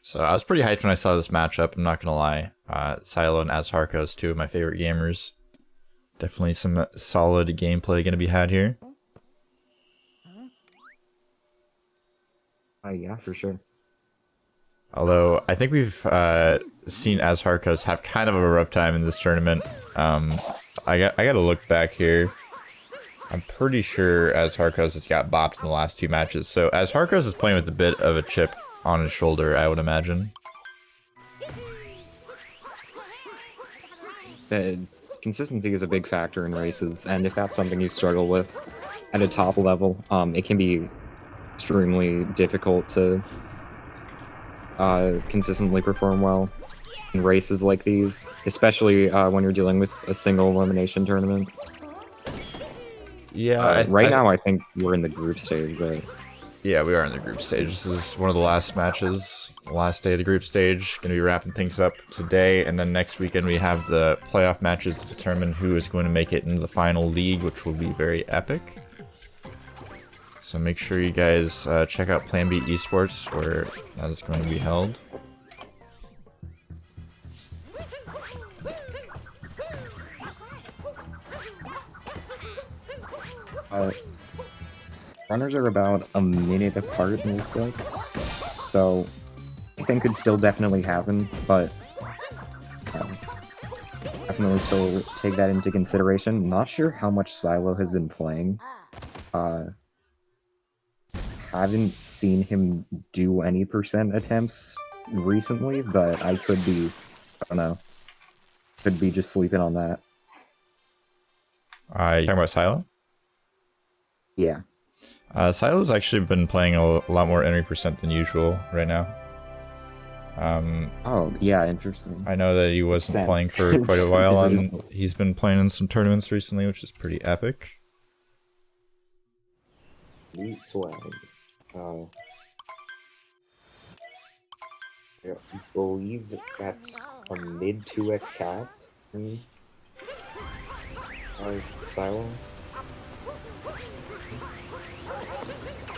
So I was pretty hyped when I saw this matchup, I'm not gonna lie. Sailo and AzHarcos, two of my favorite gamers. Definitely some solid gameplay gonna be had here. Yeah, for sure. Although, I think we've seen AzHarcos have kind of a rough time in this tournament. I gotta look back here. I'm pretty sure AzHarcos has got bopped in the last two matches. So AzHarcos is playing with a bit of a chip on his shoulder, I would imagine. Consistency is a big factor in races, and if that's something you struggle with at a top level, it can be extremely difficult to consistently perform well in races like these, especially when you're dealing with a single elimination tournament. Yeah, right now I think we're in the group stage, right? Yeah, we are in the group stage. This is one of the last matches, the last day of the group stage. Going to be wrapping things up today, and then next weekend we have the playoff matches to determine who is going to make it into the final league, which will be very epic. So make sure you guys check out Plan B Esports, where that is going to be held. Runners are about a minute apart, it looks like. So, anything could still definitely happen, but definitely still take that into consideration. Not sure how much Sailo has been playing. Haven't seen him do any percent attempts recently, but I don't know, could be just sleeping on that. You talking about Sailo? Yeah. Sailo's actually been playing a lot more entry percent than usual right now. Oh, yeah, interesting. I know that he wasn't playing for quite a while, and he's been playing in some tournaments recently, which is pretty epic. Neat swag. I believe that's a mid 2x cap in Sailo.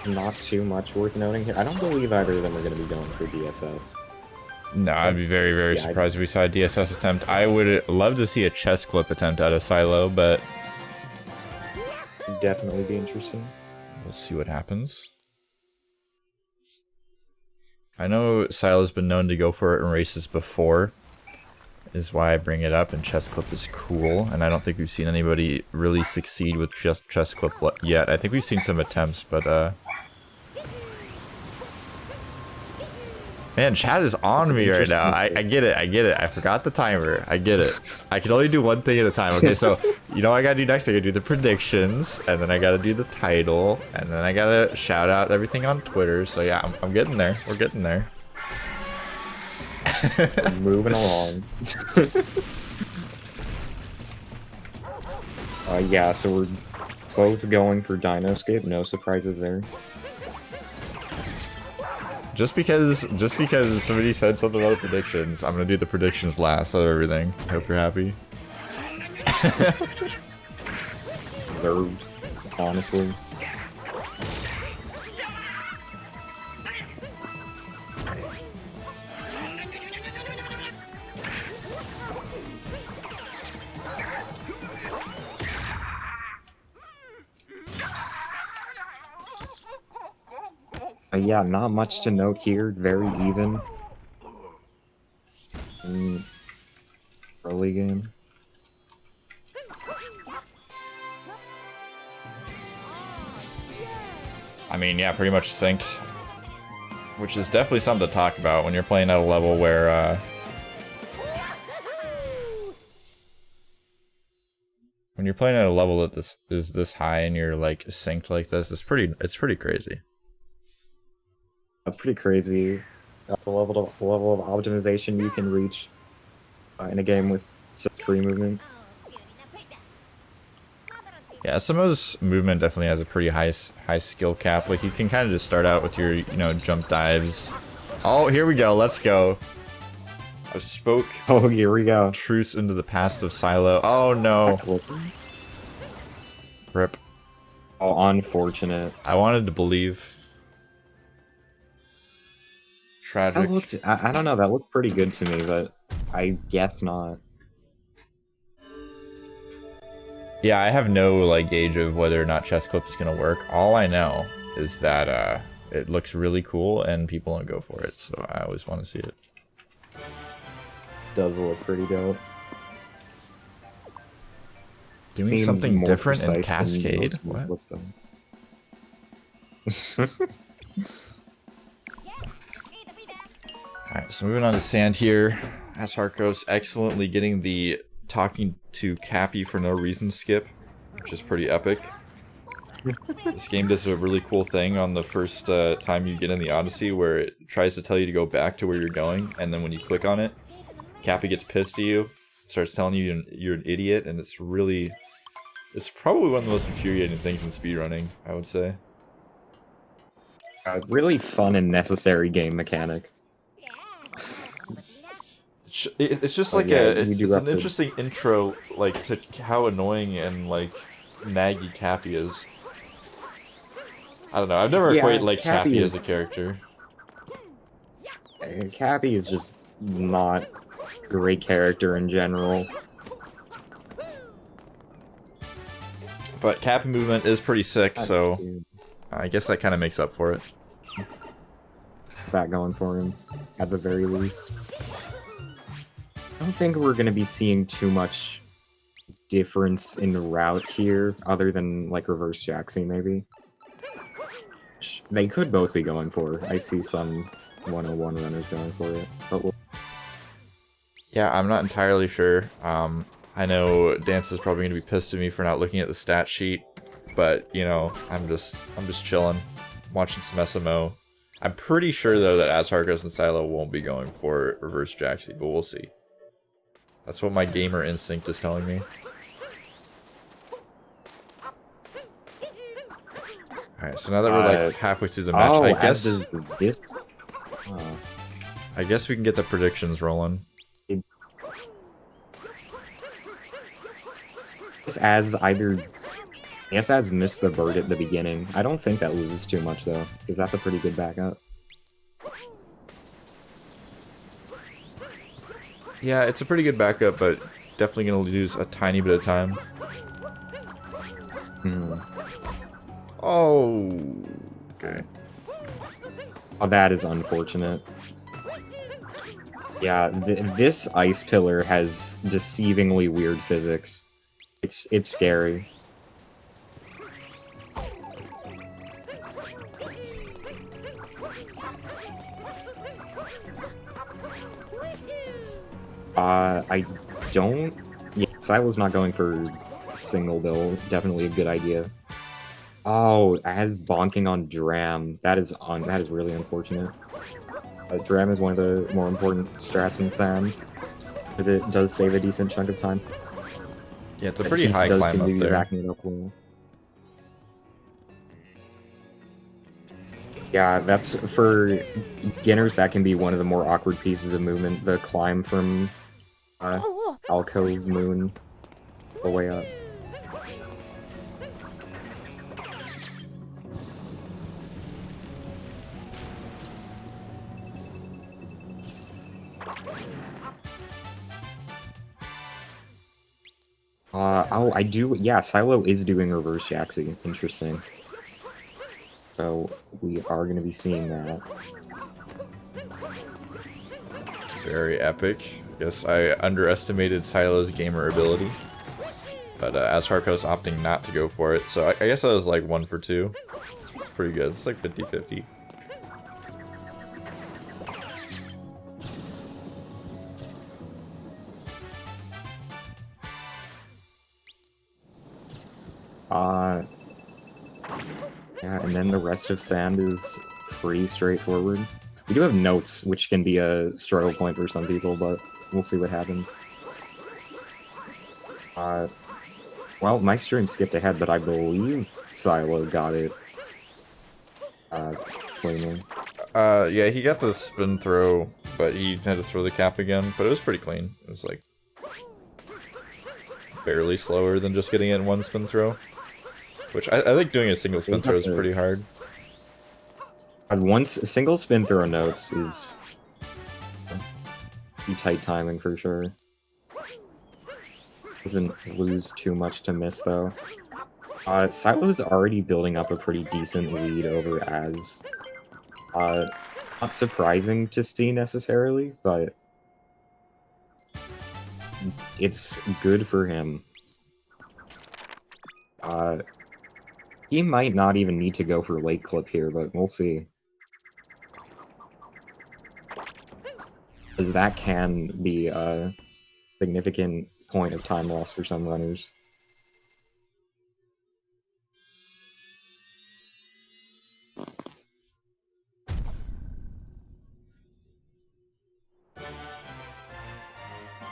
Not too much worth noting here. I don't believe either of them are going to be going for DSS. No, I'd be very, very surprised if we saw a DSS attempt. I would love to see a chest clip attempt out of Sailo, but definitely be interesting. We'll see what happens. I know Sailo's been known to go for it in races before, is why I bring it up, and chest clip is cool, and I don't think we've seen anybody really succeed with just chest clip yet. I think we've seen some attempts, but man, chat is on me right now. I get it. I forgot the timer. I get it. I can only do one thing at a time. Okay, so you know what I gotta do next? I gotta do the predictions, and then I gotta do the title, and then I gotta shout out everything on Twitter. So yeah, I'm getting there. We're getting there. Moving along. Yeah, so we're both going for Dinoscape. No surprises there. Just because somebody said something about the predictions, I'm gonna do the predictions last of everything. Hope you're happy. Deserved, honestly. Yeah, not much to note here. Very even. Early game. I mean, yeah, pretty much synced. Which is definitely something to talk about when you're playing at a level where, when you're playing at a level that this is this high and you're like synced like this, it's pretty crazy. That's pretty crazy. The level of optimization you can reach in a game with such free movement. Yeah, SMO's movement definitely has a pretty high skill cap. Like you can kind of just start out with your jump dives. Oh, here we go. Let's go. I spoke. Oh, here we go. Truce into the past of Sailo. Oh no. Rip. Oh, unfortunate. I wanted to believe. tragic. I don't know, that looked pretty good to me, but I guess not. Yeah, I have no like gauge of whether or not chest clip is gonna work. All I know is that it looks really cool and people don't go for it, so I always want to see it. Does look pretty dope. Doing Seems something more different in precise than Cascade? most What? Alright, so moving on to sand here. AzHarcos excellently getting the talking to Cappy for no reason skip, which is pretty epic. This game does a really cool thing on the first time you get in the Odyssey where it tries to tell you to go back to where you're going, and then when you click on it, Cappy gets pissed at you, starts telling you you're an idiot, and it's probably one of the most infuriating things in speedrunning, I would say. Really fun and necessary game mechanic. It's just like it's an interesting intro, like, to how annoying and like naggy Cappy is. I don't know. I've never quite liked Cappy as a character. Cappy is just not a great character in general. But Cappy movement is pretty sick, so I guess that kind of makes up for it. That going for him, at the very least. I don't think we're going to be seeing too much difference in the route here, other than, like, reverse Jaxie, maybe. They could both be going for. I see some 101 runners going for it, but yeah, I'm not entirely sure. I know Dance is probably going to be pissed at me for not looking at the stat sheet, but you know, I'm just chilling, watching some SMO. I'm pretty sure though that AzHarcos and Sailo won't be going for reverse Jaxie, but we'll see. That's what my gamer instinct is telling me. Alright, so now that we're like halfway through the match, I guess we can get the predictions rolling. Az missed the bird at the beginning. I don't think that loses too much though, because that's a pretty good backup. Yeah, it's a pretty good backup, but definitely gonna lose a tiny bit of time. Oh, okay. Oh, that is unfortunate. Yeah, this ice pillar has deceivingly weird physics. It's scary. I don't... Yeah, Silo's not going for single, though. Definitely a good idea. Oh, as bonking on Dram. That is really unfortunate. Dram is one of the more important strats in Sand, because it does save a decent chunk of time. Yeah, it's a pretty high climb up there. Backing it up well. Yeah, that's for beginners. That can be one of the more awkward pieces of movement. The climb from Alcove Moon all the way up. Oh, I do. Yeah, Sailo is doing reverse Jaxie. Interesting. So we are going to be seeing that. Very epic. Guess I underestimated Sailo's gamer ability, but AzHarcos opting not to go for it. So I guess I was like 1 for 2. It's pretty good. It's like 50-50. Yeah, and then the rest of Sand is pretty straightforward. We do have notes, which can be a struggle point for some people, but we'll see what happens. Well, my stream skipped ahead, but I believe Sailo got it cleanly. Yeah, he got the spin throw, but he had to throw the cap again, but it was pretty clean. It was like barely slower than just getting it in one spin throw. Which I think doing a single spin throw is pretty hard. And once single spin throw notes is Be tight timing for sure. Doesn't lose too much to miss though. Sailo's already building up a pretty decent lead over Az. Not surprising to see necessarily, but it's good for him. He might not even need to go for late clip here, but we'll see. Because that can be a significant point of time loss for some runners.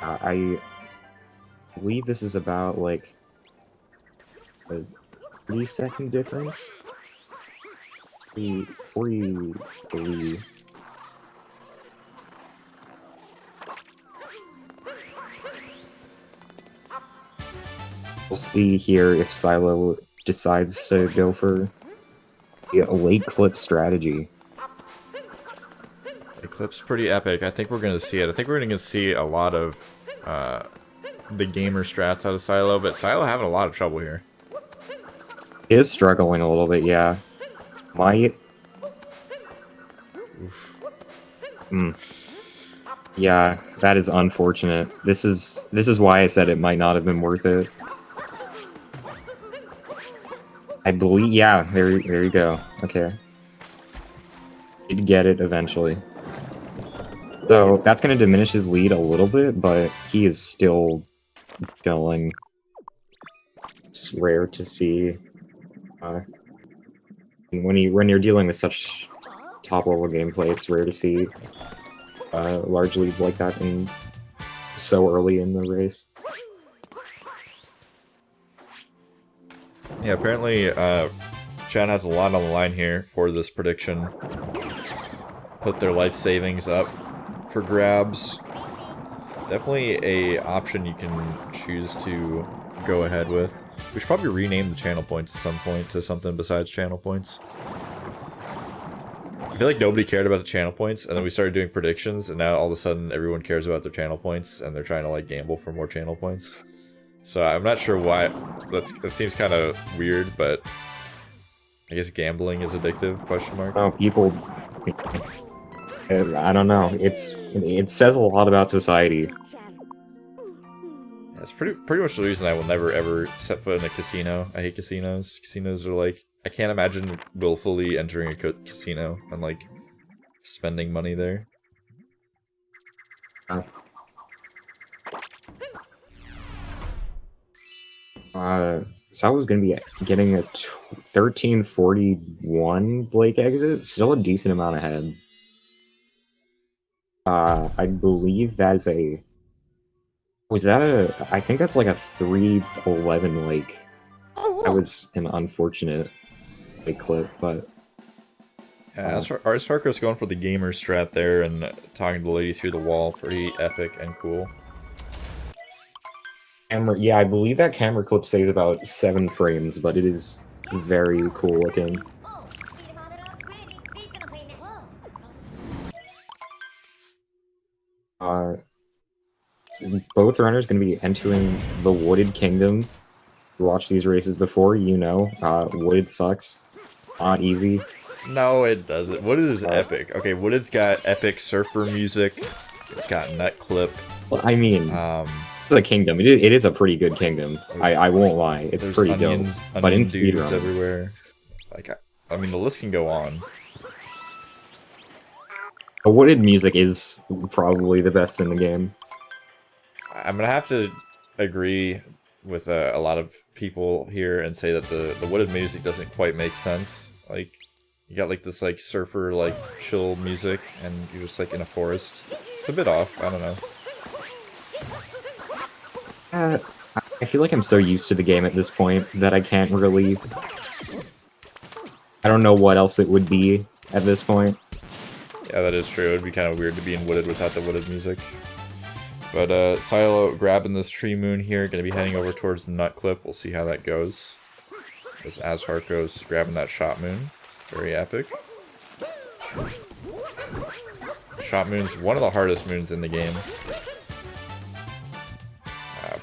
I believe this is about like a 3-second difference. 43. We'll see here if Sailo decides to go for a late clip strategy. The clip's pretty epic. I think we're going to see it. I think we're going to see a lot of the gamer strats out of Sailo, but Sailo having a lot of trouble here. He is struggling a little bit, yeah. Might. Yeah, that is unfortunate. This is why I said it might not have been worth it. I believe, yeah, there you go. Okay. Did get it eventually. So that's going to diminish his lead a little bit, but he is still going. It's rare to see. When you're dealing with such top-level gameplay, it's rare to see large leads like that in so early in the race. Yeah, apparently Chad has a lot on the line here for this prediction. Put their life savings up for grabs. Definitely a option you can choose to go ahead with. We should probably rename the channel points at some point to something besides channel points. I feel like nobody cared about the channel points, and then we started doing predictions, and now all of a sudden everyone cares about their channel points, and they're trying to like gamble for more channel points. So I'm not sure why. That seems kind of weird, but I guess gambling is addictive? Question mark. Oh, people. I don't know. It says a lot about society. That's pretty much the reason I will never ever set foot in a casino. I hate casinos. Casinos are like, I can't imagine willfully entering a casino and like spending money there. Sal was gonna be getting a 1341 Blake exit, still a decent amount ahead. I believe that is a. Was that a? I think that's like a 311 Lake. That was an unfortunate clip, but. Yeah, AzHarcos going for the gamer strat there and talking to the lady through the wall. Pretty epic and cool. Yeah, I believe that camera clip stays about 7 frames, but it is very cool looking. Both runners going to be entering the Wooded Kingdom. You watched these races before, you know. Wooded sucks. Not easy. No, it doesn't. Wooded is epic. Okay, Wooded's got epic surfer music. It's got nut clip. Well, I mean, the kingdom. It is a pretty good kingdom. I won't lie. It's pretty dope. But in speedrun everywhere. Like, I mean, the list can go on. The Wooded music is probably the best in the game. I'm gonna have to agree with a lot of people here and say that the Wooded music doesn't quite make sense. Like, you got like this like surfer like chill music, and you're just like in a forest. It's a bit off. I don't know. I feel like I'm so used to the game at this point that I can't really. I don't know what else it would be at this point. Yeah, that is true. It'd be kind of weird to be in Wooded without the Wooded music. But Sailo grabbing this tree moon here, going to be heading over towards the nut clip. We'll see how that goes. As AzHarcos grabbing that shot moon. Very epic. Shot moon's one of the hardest moons in the game.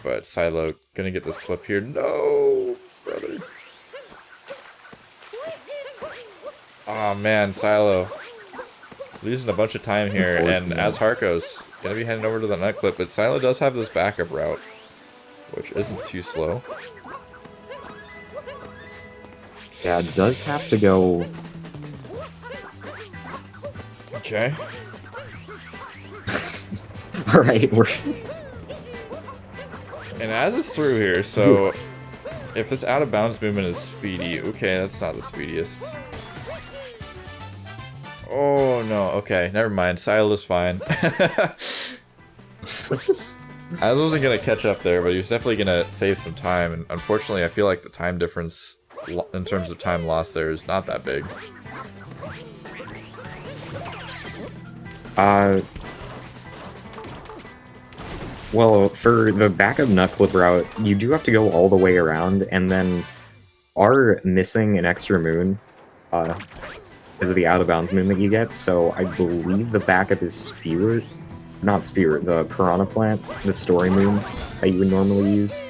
But Sailo gonna get this clip here. No, brother. Oh man, Sailo losing a bunch of time here, and AzHarcos gonna be heading over to the nut clip, but Sailo does have this backup route, which isn't too slow. Yeah, it does have to go. Okay. Alright, we're... And Az is through here, so if this out of bounds movement is speedy, okay, that's not the speediest. Oh no, okay, never mind. Sailo is fine. Az wasn't gonna catch up there, but he was definitely gonna save some time, and unfortunately I feel like the time difference in terms of time lost there is not that big. Well, for the backup nut clip route, you do have to go all the way around, and then are missing an extra moon, because of the out-of-bounds moon that you get, so I believe the backup is Spirit. Not Spirit, the Piranha Plant, the story moon that you would normally use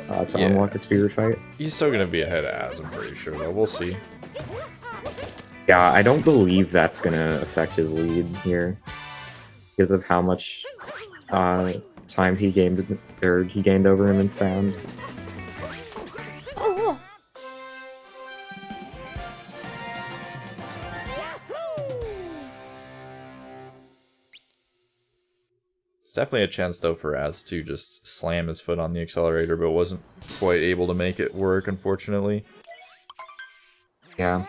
to unlock a Spirit fight. He's still gonna be ahead of Az, I'm pretty sure, though. We'll see. Yeah, I don't believe that's gonna affect his lead here, because of how much time he gained over him in sound. It's definitely a chance though for Az to just slam his foot on the accelerator, but wasn't quite able to make it work, unfortunately. Yeah.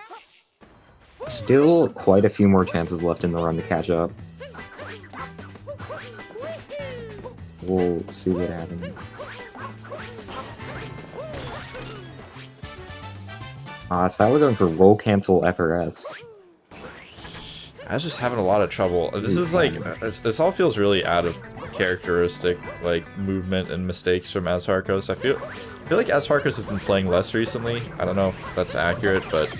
Still quite a few more chances left in the run to catch up. We'll see what happens. Sailo going for roll cancel FRS. I was just having a lot of trouble. This is like, this all feels really out of characteristic, like, movement and mistakes from AzHarcos. I feel like AzHarcos has been playing less recently. I don't know if that's accurate, but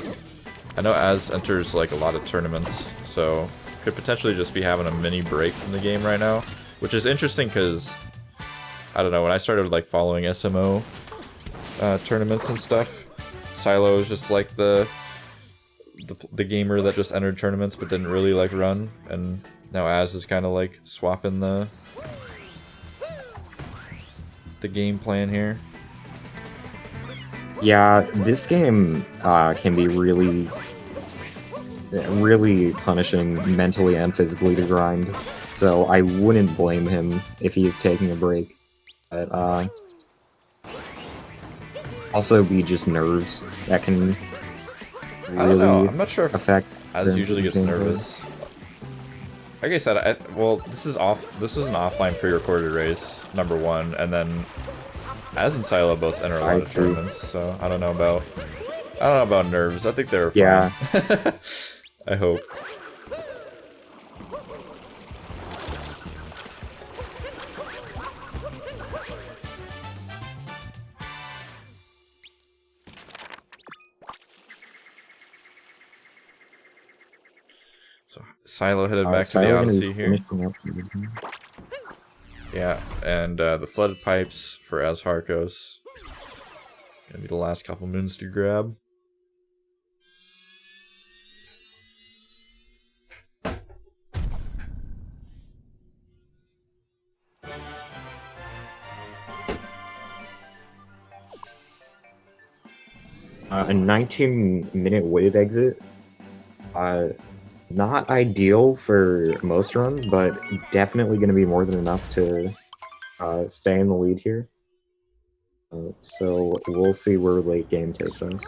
I know Az enters, like, a lot of tournaments, so could potentially just be having a mini break from the game right now. Which is interesting because, I don't know, when I started, like, following SMO tournaments and stuff, Sailo was just, like, the gamer that just entered tournaments but didn't really like run, and now Az is kind of like swapping the game plan here. Yeah, this game can be really punishing mentally and physically to grind, so I wouldn't blame him if he is taking a break. But also be just nerves that can really, I don't know. I'm not sure if affect Az usually gets nervous. Like I said, well, this is an offline pre-recorded race, number one, and then Az and Sailo both enter a lot of tournaments, so I don't know about nerves. I think they're fine. Yeah. I hope. So Sailo headed back to the Odyssey here. Yeah, and the flooded pipes for AzHarcos. Gonna be the last couple moons to grab. A 19-minute weighted exit. Not ideal for most runs, but definitely going to be more than enough to stay in the lead here. So we'll see where late game takes us.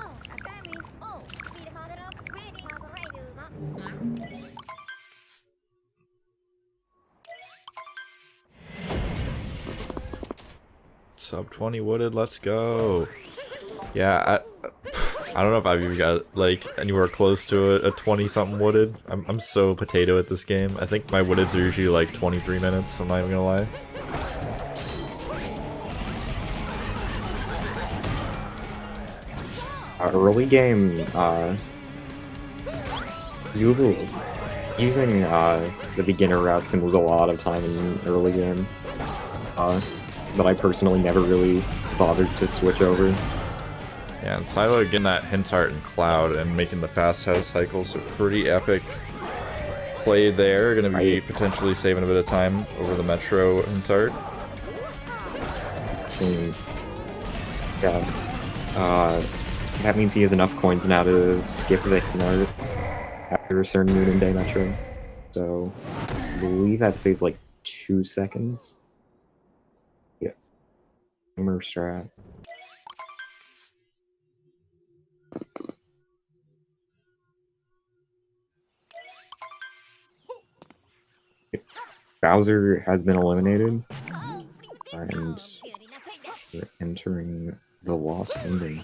Sub 20 wooded, let's go. Yeah, I don't know if I've even got like anywhere close to a 20-something wooded. I'm so potato at this game. I think my woodeds are usually like 23 minutes, I'm not even gonna lie. Early game, using the beginner routes can lose a lot of time in early game. but I personally never really bothered to switch over. Yeah, and Sailo getting that hint art in Cloud and making the fast AzHarcos, so pretty epic play there. Gonna be potentially saving a bit of time over the Metro hint art. Yeah. That means he has enough coins now to skip the hint art after a certain Moon and Day Metro. So, I believe that saves like 2 seconds. Yeah. Gamer strat. Bowser has been eliminated, and we're entering the Lost Kingdom.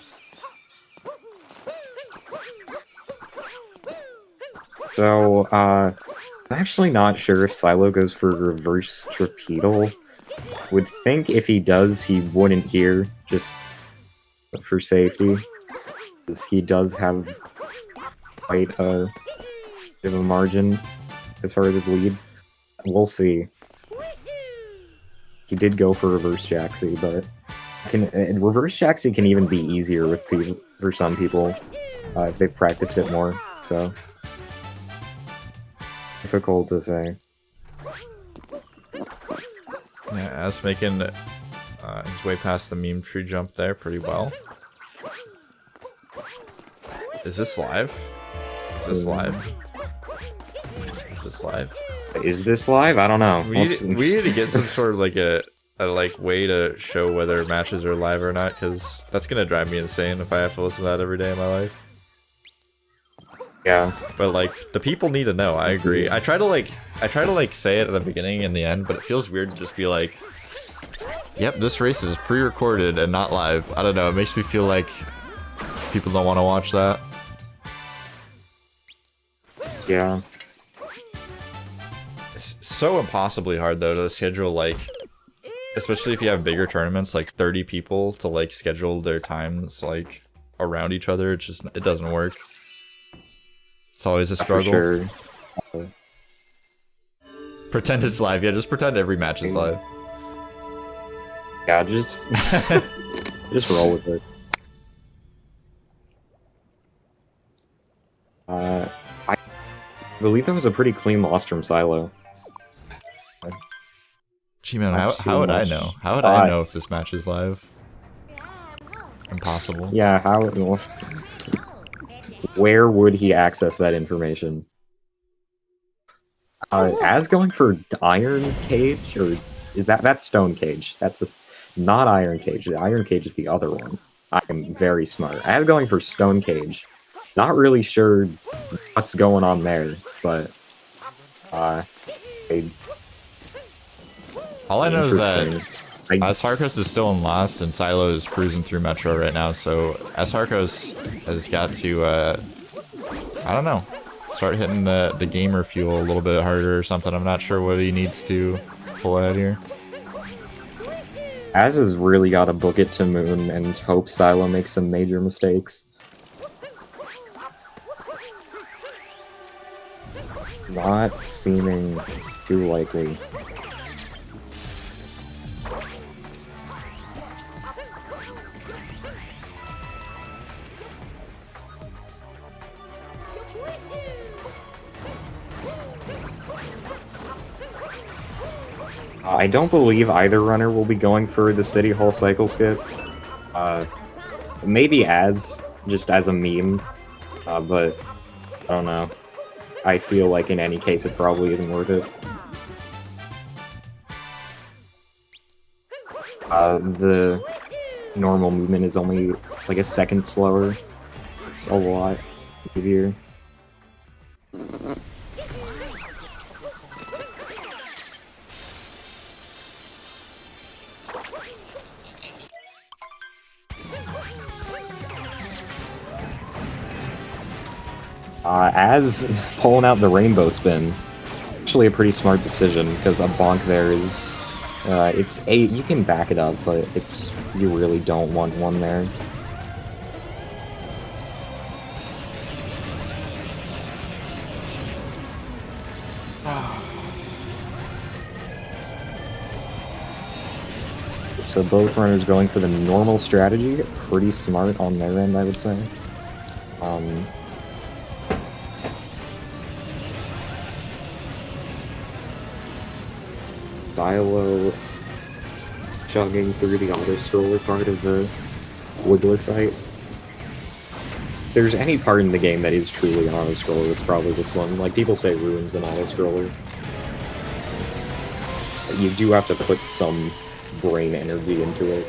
So, I'm actually not sure if Sailo goes for reverse Trapedal. Would think if he does, he wouldn't here, just for safety, because he does have quite a bit of a margin as far as his lead. We'll see. He did go for reverse Jaxi, but reverse Jaxi can even be easier with people, for some people if they've practiced it more. So difficult to say. Yeah, Az making his way past the meme tree jump there pretty well. Is this live? Is this live? Is this live? Is this live? I don't know. We need to get some sort of like a way to show whether matches are live or not, because that's gonna drive me insane if I have to listen to that every day of my life. Yeah. But like the people need to know. I agree. I try to say it at the beginning and the end, but it feels weird to just be like, "Yep, this race is pre-recorded and not live." I don't know. It makes me feel like people don't want to watch that. Yeah. It's so impossibly hard though to schedule, like, especially if you have bigger tournaments, like 30 people to like schedule their times like around each other. It doesn't work. It's always a struggle. For sure. Pretend it's live. Yeah, just pretend every match is live. Yeah, just just roll with it. I believe that was a pretty clean loss from Sailo. Gee man, how would I know? How would I know if this match is live? Impossible. Yeah, where would he access that information? Az going for Iron Cage, or is that's Stone Cage? That's not Iron Cage. The Iron Cage is the other one. I am very smart. Az going for Stone Cage. Not really sure what's going on there, but all I know is that AzHarcos is still in last, and Sailo is cruising through Metro right now, so AzHarcos has got to, I don't know, start hitting the gamer fuel a little bit harder or something. I'm not sure what he needs to pull ahead here. Az has really got to book it to Moon and hope Sailo makes some major mistakes. Not seeming too likely. I don't believe either runner will be going for the City Hall cycle skip. Maybe just as a meme, but I don't know. I feel like in any case it probably isn't worth it. The normal movement is only like a second slower. It's a lot easier. Az pulling out the rainbow spin, actually a pretty smart decision, because a bonk there is, you can back it up, but you really don't want one there. so both runners going for the normal strategy. Pretty smart on their end, I would say. Sailo chugging through the auto-scroller part of the Wiggler fight. If there's any part in the game that is truly an auto-scroller, it's probably this one. Like, people say Ruin's an auto-scroller. You do have to put some brain energy into it.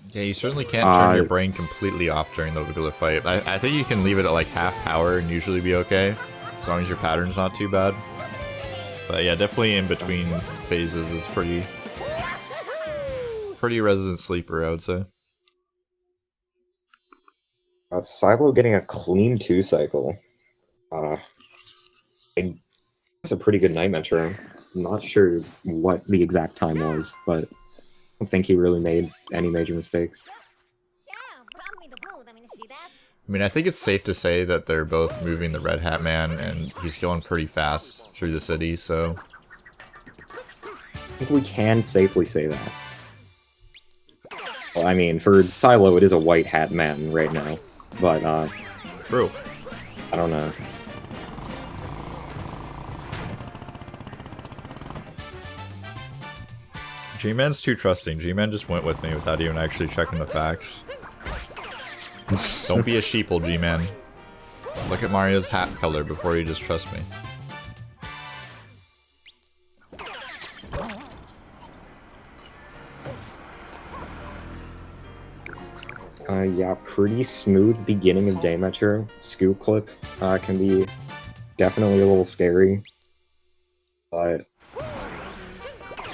Yeah, you certainly can't turn your brain completely off during the Wiggler fight. I think you can leave it at like half power and usually be okay, as long as your pattern's not too bad. But yeah, definitely in between phases is pretty resident sleeper, I would say. Sailo getting a clean 2 cycle. That's a pretty good night metro. I'm not sure what the exact time was, but I don't think he really made any major mistakes. I mean, I think it's safe to say that they're both moving the Red Hat Man, and he's going pretty fast through the city, so... I think we can safely say that. Well, I mean, for Sailo, it is a White Hat Man right now, but, True. I don't know. G-Man's too trusting. G-Man just went with me without even actually checking the facts. Don't be a sheeple, G-Man. Look at Mario's hat color before you just trust me. Yeah, pretty smooth beginning of day metro. Scoop clip can be definitely a little scary, but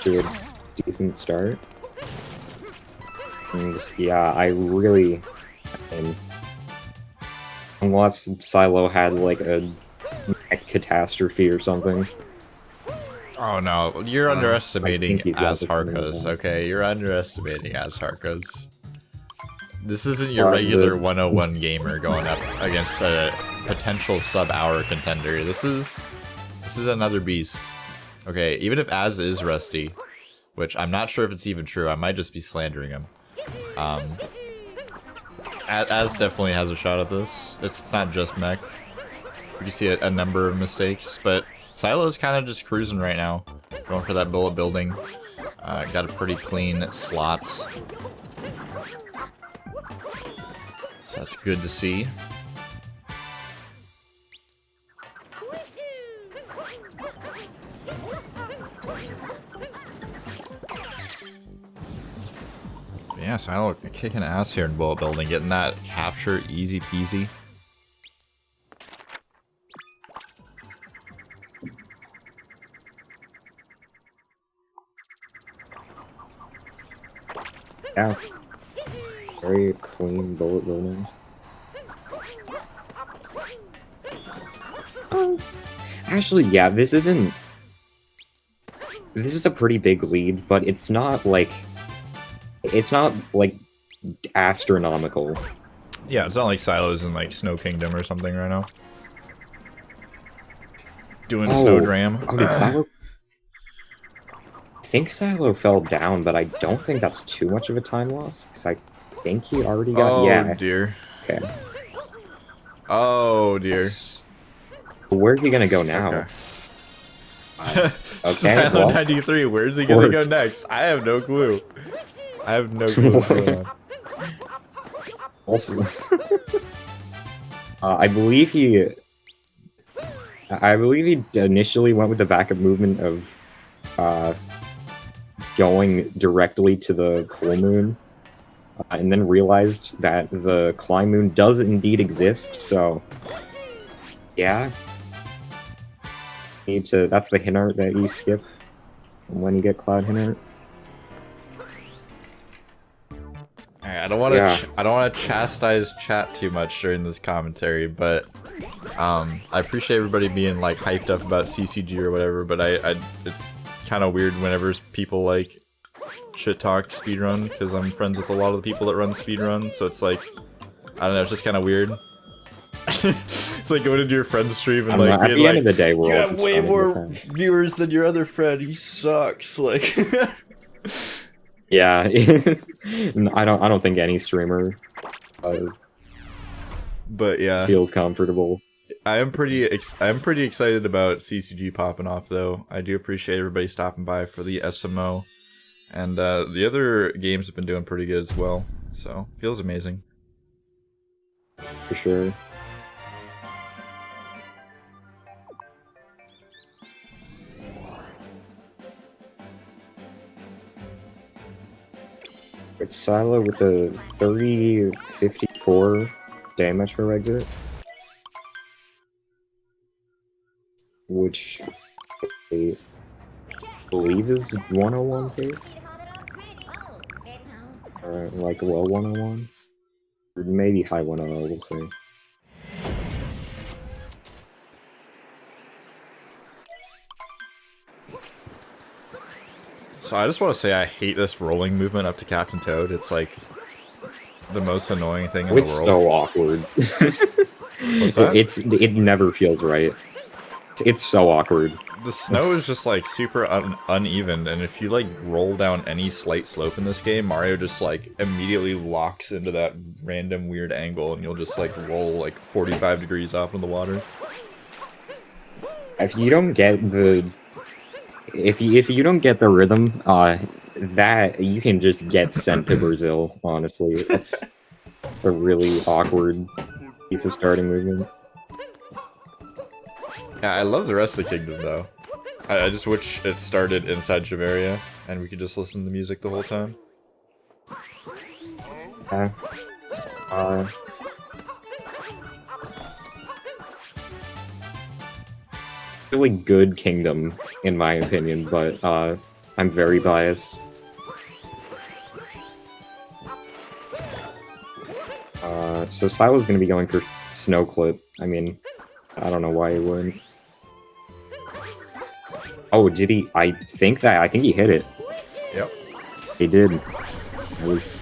to a decent start. And yeah, I mean, unless Sailo had like a catastrophe or something. Oh no, you're underestimating AzHarcos, okay? You're underestimating AzHarcos. This isn't your regular 101 gamer going up against a potential sub-hour contender. This is another beast. Okay, even if Az is rusty, which I'm not sure if it's even true, I might just be slandering him. Az definitely has a shot at this. It's not just mech. You see a number of mistakes, but Sailo's kind of just cruising right now. Going for that bullet building. Got a pretty clean slots. So that's good to see. Yeah, Sailo kicking ass here in bullet building, getting that capture easy peasy. Yeah. Very clean bullet building. Actually, yeah, this is a pretty big lead, but it's not like astronomical. Yeah, it's not like Sailo's in like Snow Kingdom or something right now. Doing Snow Dram. Oh, did Sailo... I think Sailo fell down, but I don't think that's too much of a time loss, because I think he already got... Oh, dear. Okay. Oh, dear. Where's he gonna go now? Okay. Okay, well, 93, where's he gonna go next? I have no clue. I have no clue what's going on. Also, I believe he initially went with the backup movement of going directly to the full moon, and then realized that the climb moon does indeed exist. So, yeah, that's the hint art that you skip when you get Cloud hint art. I don't want to chastise chat too much during this commentary, but I appreciate everybody being like hyped up about CCG or whatever. But it's kind of weird whenever people like shit talk speedrun, because I'm friends with a lot of the people that run speedrun. So it's like, I don't know, it's just kind of weird. It's like going into your friend's stream and At the end of the day, we're you all have just way trying to more defend." viewers than your other friend. He sucks. Like, Yeah, I don't think any streamer but yeah, feels comfortable. I'm pretty excited about CCG popping off though. I do appreciate everybody stopping by for the SMO, and the other games have been doing pretty good as well. So feels amazing. For sure. It's Sailo with the 30-54 damage per exit, which I believe is 101 phase. Or like low 101. Or maybe high 100, we'll see. So I just want to say I hate this rolling movement up to Captain Toad. It's like the most annoying thing in the world. It's so awkward. What's that? It never feels right. It's so awkward. The snow is just like super uneven, and if you like roll down any slight slope in this game, Mario just like immediately locks into that random weird angle, and you'll just like roll like 45 degrees off in the water. If you don't get the if you don't get the rhythm, that you can just get sent to Brazil. Honestly, that's a really awkward piece of starting movement. Yeah, I love the rest of the kingdom though. I just wish it started inside Shiveria, and we could just listen to the music the whole time. Really good kingdom, in my opinion, but I'm very biased. So Silo's gonna be going for Snow Clip. I mean, I don't know why he wouldn't. Oh, did he? I think he hit it. Yep. He did. It was...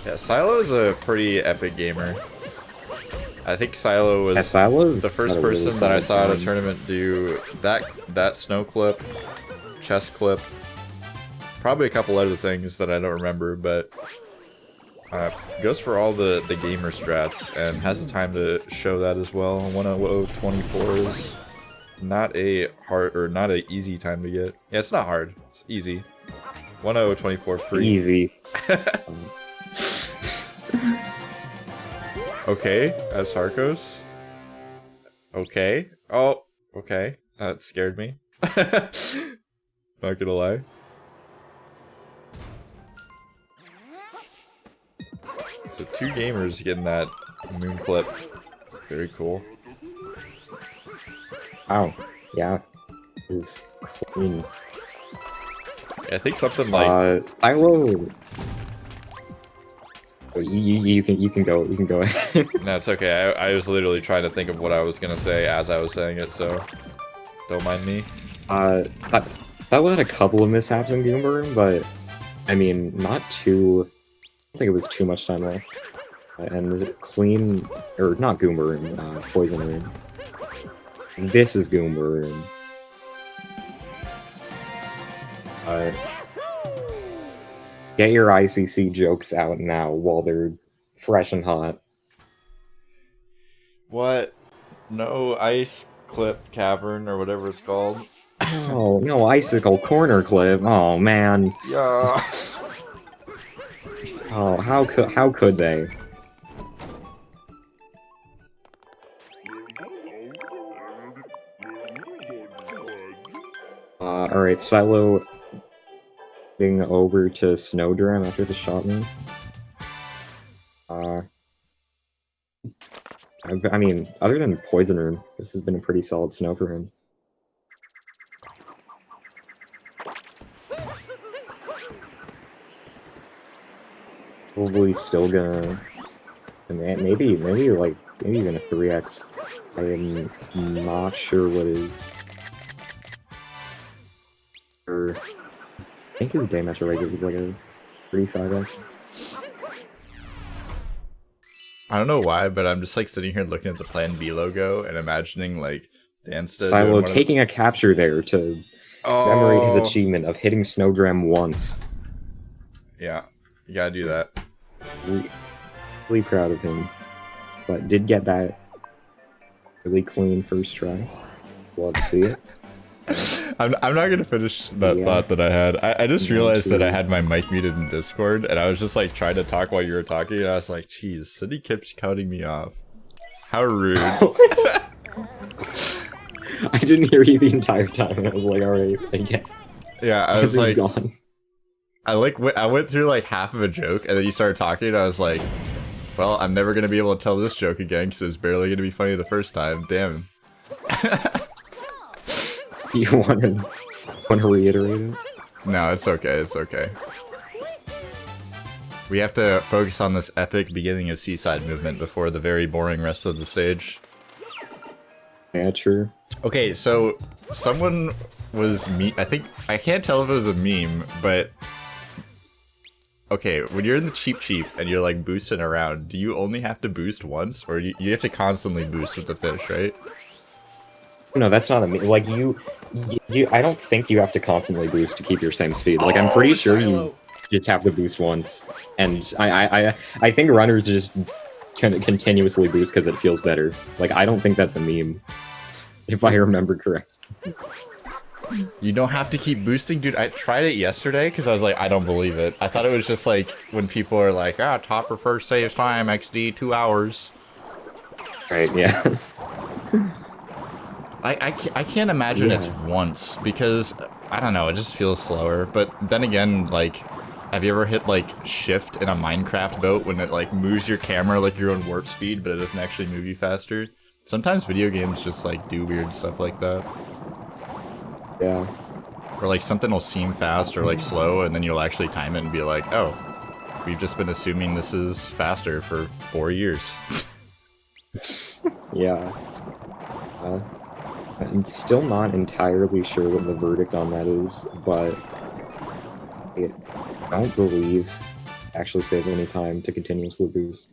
Yeah, Sailo is a pretty epic gamer. I think Sailo was the first person that I saw at a tournament do that snow clip, chest clip, probably a couple other things that I don't remember, but goes for all the gamer strats and has the time to show that as well. 1:00:24 is not a hard or not an easy time to get. Yeah, it's not hard. It's easy. 1:00:24 free. Easy. Okay, AzHarcos. Okay. Oh, okay. That scared me. Not gonna lie. So 2 gamers getting that moon clip. Very cool. Wow. Yeah. Is clean. Yeah, I think something like Sailo. You can go ahead. No, it's okay. I was literally trying to think of what I was gonna say as I was saying it, so don't mind me. Sailo had a couple of mishaps in Goomba, but I mean, not too. I don't think it was too much time lost. And clean, or not Goomba Room, Poison Room. This is Goomba Room. Get your ICC jokes out now while they're fresh and hot. What? No ice clip cavern or whatever it's called. Oh, no icicle corner clip. Oh man. Yeah. Oh, how could they? Alright, Sailo getting over to Snowdram after the shot move. I mean, other than Poison Room, this has been a pretty solid snow for him. Probably still gonna... Maybe even a 3x. I am not sure what is... I think his day match rate is like a 35x. I don't know why, but I'm just like sitting here looking at the Plan B logo and imagining like Dansta Sailo taking a capture there to commemorate his achievement of hitting Snowdram once. Yeah, you gotta do that. Really proud of him, but did get that really clean first try. Love to see it. I'm not gonna finish that thought that I had. I just realized that I had my mic muted in Discord, and I was just like trying to talk while you were talking, and I was like, "Geez, City keeps cutting me off. How rude." I didn't hear you the entire time, and I was like, "Alright, I guess." Yeah, I was like, gone. I went through like half of a joke, and then you started talking, and I was like, "Well, I'm never gonna be able to tell this joke again because it was barely gonna be funny the first time." Damn. You want to reiterate it? No, it's okay. It's okay. We have to focus on this epic beginning of Seaside movement before the very boring rest of the stage. Yeah, true. Okay, so someone was I can't tell if it was a meme, but okay, when you're in the cheap and you're like boosting around, do you only have to boost once, or you have to constantly boost with the fish, right? No, that's not a meme. Like I don't think you have to constantly boost to keep your same speed. Like I'm pretty sure you just have to boost once, and I think runners just kind of continuously boost because it feels better. Like I don't think that's a meme, if I remember correct. You don't have to keep boosting, dude. I tried it yesterday because I was like, I don't believe it. I thought it was just like when people are like, topper first saves time, XD 2 hours. Right? Yeah. I can't imagine it's once, because, I don't know, it just feels slower. But then again, like, have you ever hit, like, shift in a Minecraft boat when it, like, moves your camera like you're on warp speed, but it doesn't actually move you faster? Sometimes video games just, like, do weird stuff like that. Yeah. Or, like, something will seem fast or, like, slow, and then you'll actually time it and be like, oh, we've just been assuming this is faster for 4 years. Yeah. I'm still not entirely sure what the verdict on that is, but I don't believe actually save any time to continuously boost.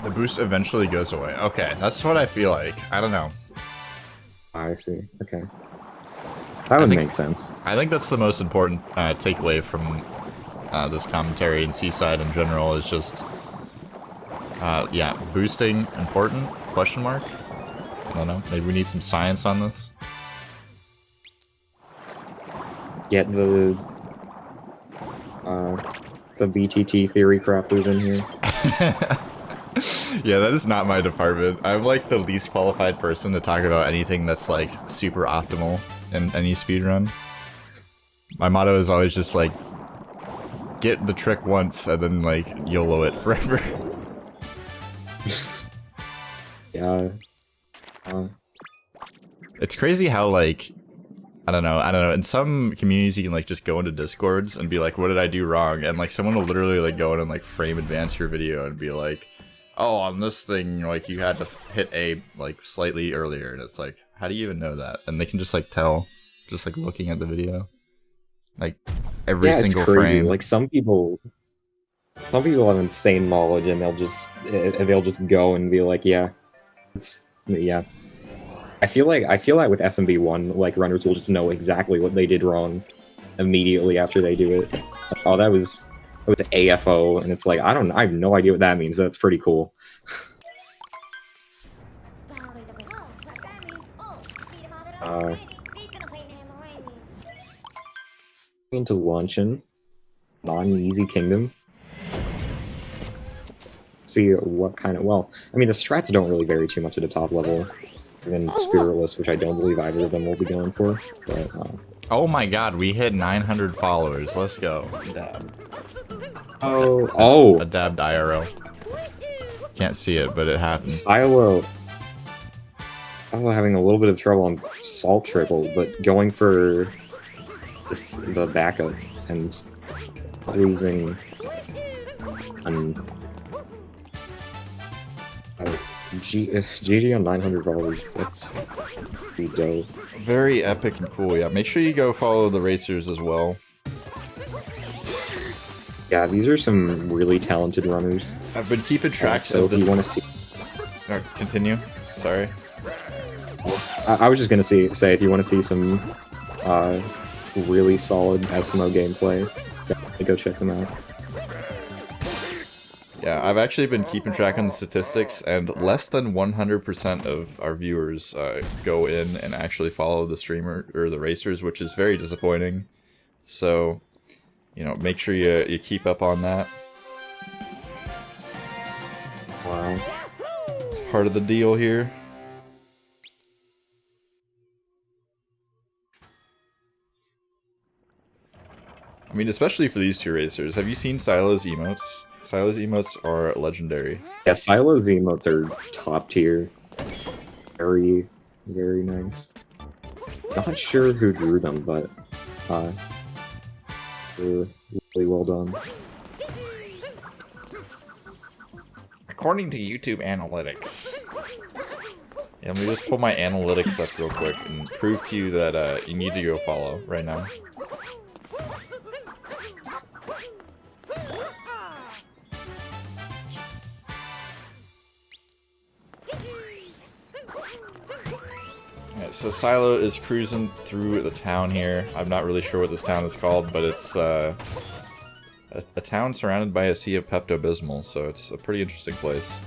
The boost eventually goes away. Okay, that's what I feel like. I don't know. I see. Okay. That would make sense. I think that's the most important takeaway from this commentary and Seaside in general is just, yeah, boosting important? Question mark? I don't know. Maybe we need some science on this. Get the BTT theory crafters in here. Yeah, that is not my department. I'm like the least qualified person to talk about anything that's like super optimal in any speedrun. My motto is always just like, get the trick once and then like YOLO it forever. Yeah. It's crazy how like, I don't know, in some communities you can like just go into Discords and be like, what did I do wrong? And like someone will literally like go in and like frame advance your video and be like, oh, on this thing, like you had to hit A like slightly earlier, and it's like, how do you even know that? And they can just like tell, just like looking at the video. Like every single it's crazy. frame. Like some people have insane knowledge, and they'll just go and be like, yeah. I feel like with SMB1, like runners will just know exactly what they did wrong immediately after they do it. Oh, that was AFO, and it's like I have no idea what that means, but that's pretty cool. Into luncheon, non-easy kingdom. See what kind of, well, I mean the strats don't really vary too much at the top level, even Spiritless, which I don't believe either of them will be going for. But oh my god, we hit 900 followers. Let's go. Dab. Oh. A dabbed IRL. Can't see it, but it happened. Sailo having a little bit of trouble on Salt Triple, but going for the backup and losing GG on 900 followers. That's pretty dope. Very epic and cool, yeah. Make sure you go follow the racers as well. Yeah, these are some really talented runners. I've been keeping track So of if this. you want to see, Continue. Sorry. I was just gonna say if you want to see some really solid SMO gameplay, definitely go check them out. Yeah, I've actually been keeping track on the statistics, and less than 100% of our viewers go in and actually follow the streamer or the racers, which is very disappointing. So, you know, make sure you keep up on that. Wow. It's part of the deal here. I mean, especially for these two racers. Have you seen Sailo's emotes? Sailo's emotes are legendary. Yeah, Silo's emotes are top tier. Very, very nice. Not sure who drew them, but they're really well done. According to YouTube analytics. Yeah, let me just pull my analytics up real quick and prove to you that you need to go follow right now. Alright, so Sailo is cruising through the town here. I'm not really sure what this town is called, but it's a town surrounded by a sea of Pepto-Bismol, so it's a pretty interesting place.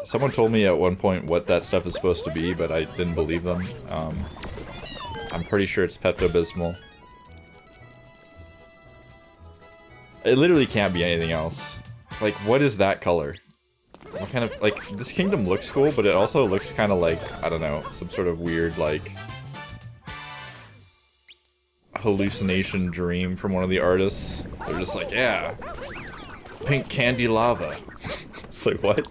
Someone told me at one point what that stuff is supposed to be, but I didn't believe them. I'm pretty sure it's Pepto-Bismol. It literally can't be anything else. Like, what is that color? What kind of, like, this kingdom looks cool, but it also looks kind of like, I don't know, some sort of weird, like, hallucination dream from one of the artists. They're just like, yeah, pink candy lava. It's like, what?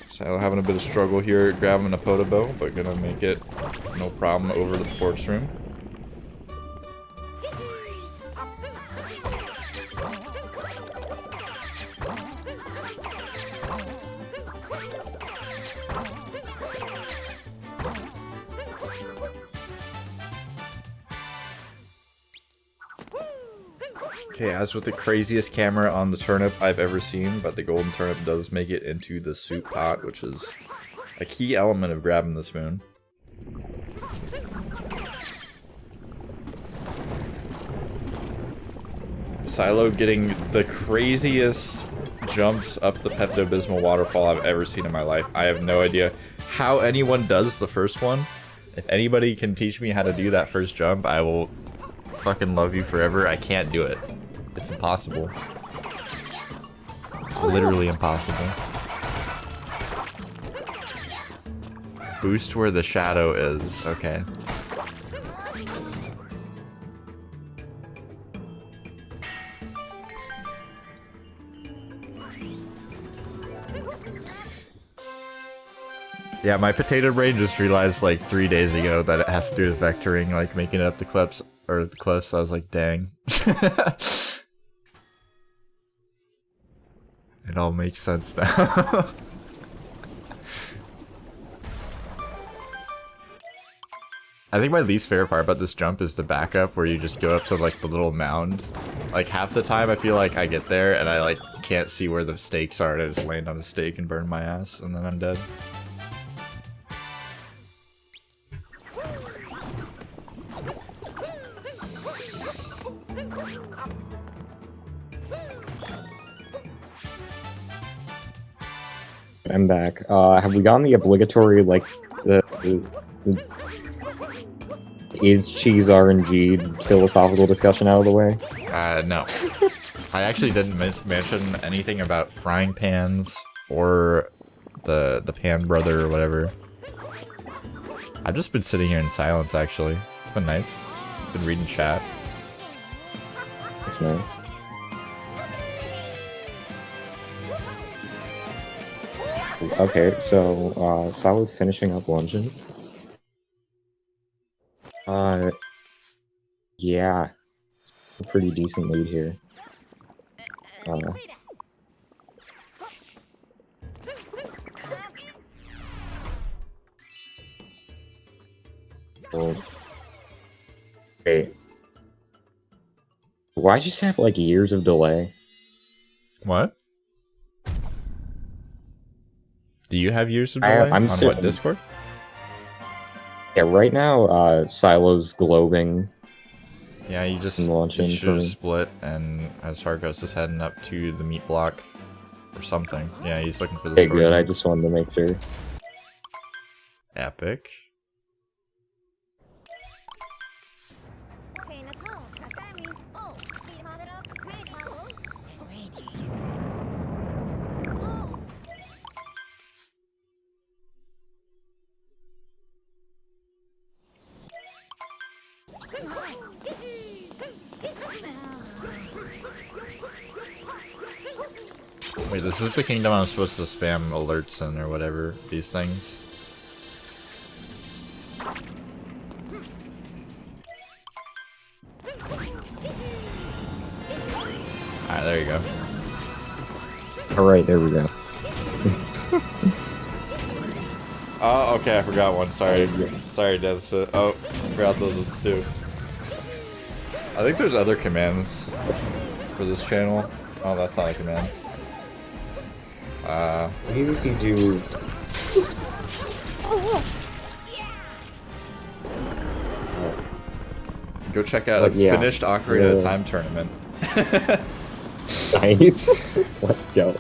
So having a bit of struggle here grabbing a Podobo, but gonna make it no problem over the force room. Okay, as with the craziest camera on the turnip I've ever seen, but the golden turnip does make it into the soup pot, which is a key element of grabbing the spoon. Sailo getting the craziest jumps up the Pepto-Bismol waterfall I've ever seen in my life. I have no idea how anyone does the first one. If anybody can teach me how to do that first jump, I will fucking love you forever. I can't do it. It's impossible. It's literally impossible. Boost where the shadow is. Okay. Yeah, my potato brain just realized like 3 days ago that it has to do with vectoring, like making it up the cliffs or the cliffs. I was like, dang. It all makes sense now. I think my least favorite part about this jump is the backup where you just go up to like the little mound. Like half the time I feel like I get there and I like can't see where the stakes are and I just land on a stake and burn my ass and then I'm dead. I'm back. Have we gotten the obligatory, like, the is cheese RNG philosophical discussion out of the way? No. I actually didn't mention anything about frying pans or the pan brother or whatever. I've just been sitting here in silence, actually. It's been nice. Been reading chat. That's nice. Okay, so, Sailo finishing up luncheon. Yeah. A pretty decent lead here. Well, wait. Why just have like years of delay? What? Do you have years of delay? I'm On so- what, Discord? Yeah, right now, Silo's globing Yeah, you just and launching you for should me. split, and AzHarcos is heading up to the meat block or something. Yeah, he's looking for the Okay, story. good. I just wanted to make sure. Epic. Wait, this is the kingdom I'm supposed to spam alerts in or whatever, these things? Alright, there you go. Alright, there we go. Oh, okay, I forgot one, sorry. Sorry, Des. Oh, I forgot those ones too. I think there's other commands for this channel. Oh, that's not a command. Maybe we can do... Go check out a finished Ocarina of Time tournament. Nice. Let's go.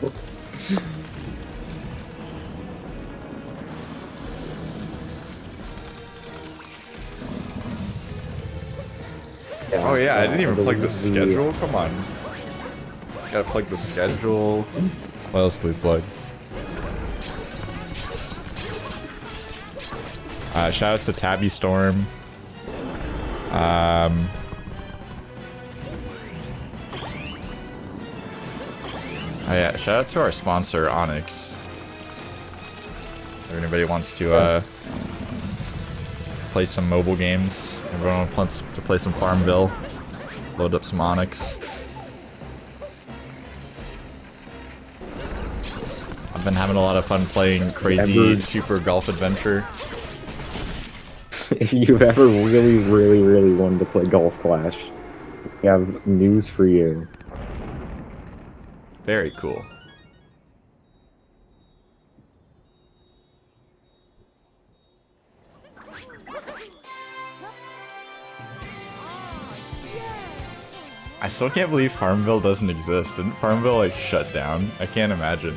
Oh yeah, I didn't even plug the schedule. Come on. Gotta plug the schedule. What else do we plug? Shout outs to Tabby Storm. Oh yeah, shout out to our sponsor, Onyx. If anybody wants to play some mobile games, everyone wants to play some Farmville, load up some Onyx. I've been having a lot of fun playing Crazy Super Golf Adventure. If you've ever really wanted to play Golf Clash, we have news for you. Very cool. I still can't believe Farmville doesn't exist. Didn't Farmville like shut down? I can't imagine.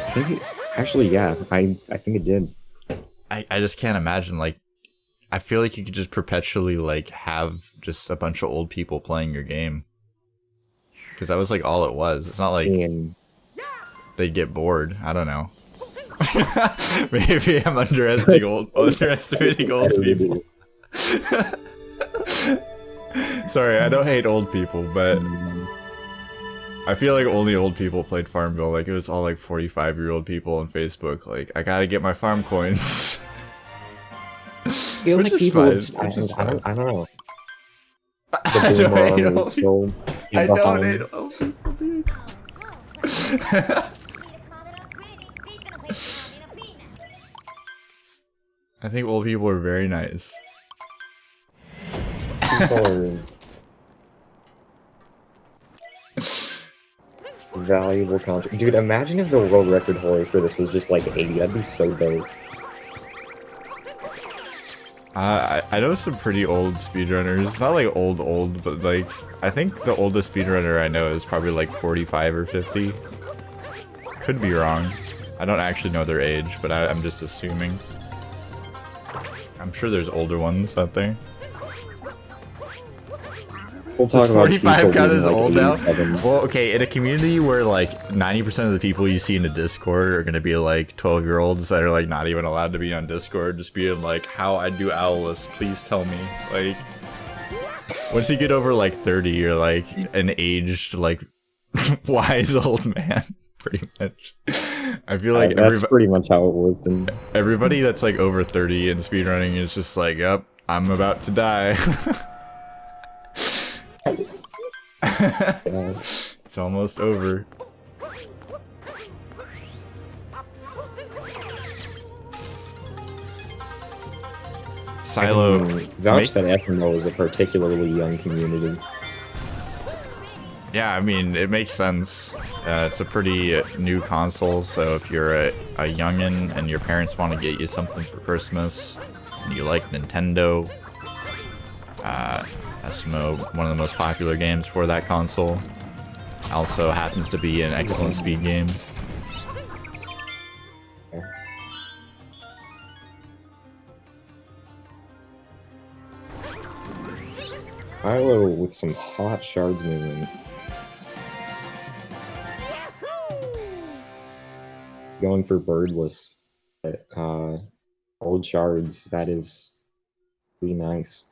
I think actually, yeah, I think it did. I just can't imagine, like, I feel like you could just perpetually like have just a bunch of old people playing your game. Because that was like all it was. It's not like they'd get bored. I don't know. Maybe I'm underestimating old people. Sorry, I don't hate old people, but I feel like only old people played Farmville. Like, it was all like 45-year-old people on Facebook. Like, I gotta get my farm coins. I feel like people I don't know. I don't hate old people. I don't hate old people, dude. I think old people are very nice. Valuable content. Dude, imagine if the world record holder for this was just like 80. That'd be so dope. I know some pretty old speedrunners. Not like old, but like, I think the oldest speedrunner I know is probably like 45 or 50. Could be wrong. I don't actually know their age, but I'm just assuming. I'm sure there's older ones out there. We'll talk Does 45 count as old now? Well, okay, in a community where like 90% of the people you see in the Discord are gonna be like 12-year-olds that are like not even allowed to be on Discord, just being like, how I do Owless, please tell me. Like, once you get over like 30, you're like an aged, like, wise old man, pretty much. I feel like that's pretty much how it works. And everybody that's like over 30 in speedrunning is just like, yep, I'm about to die. It's almost over. Sailo vouch that SMO is a particularly young community. Yeah, I mean, it makes sense. It's a pretty new console, so if you're a youngin' and your parents want to get you something for Christmas, and you like Nintendo, SMO, one of the most popular games for that console, also happens to be an excellent speed game. Sailo with some hot shards movement. Going for birdless. Old shards, that is really nice.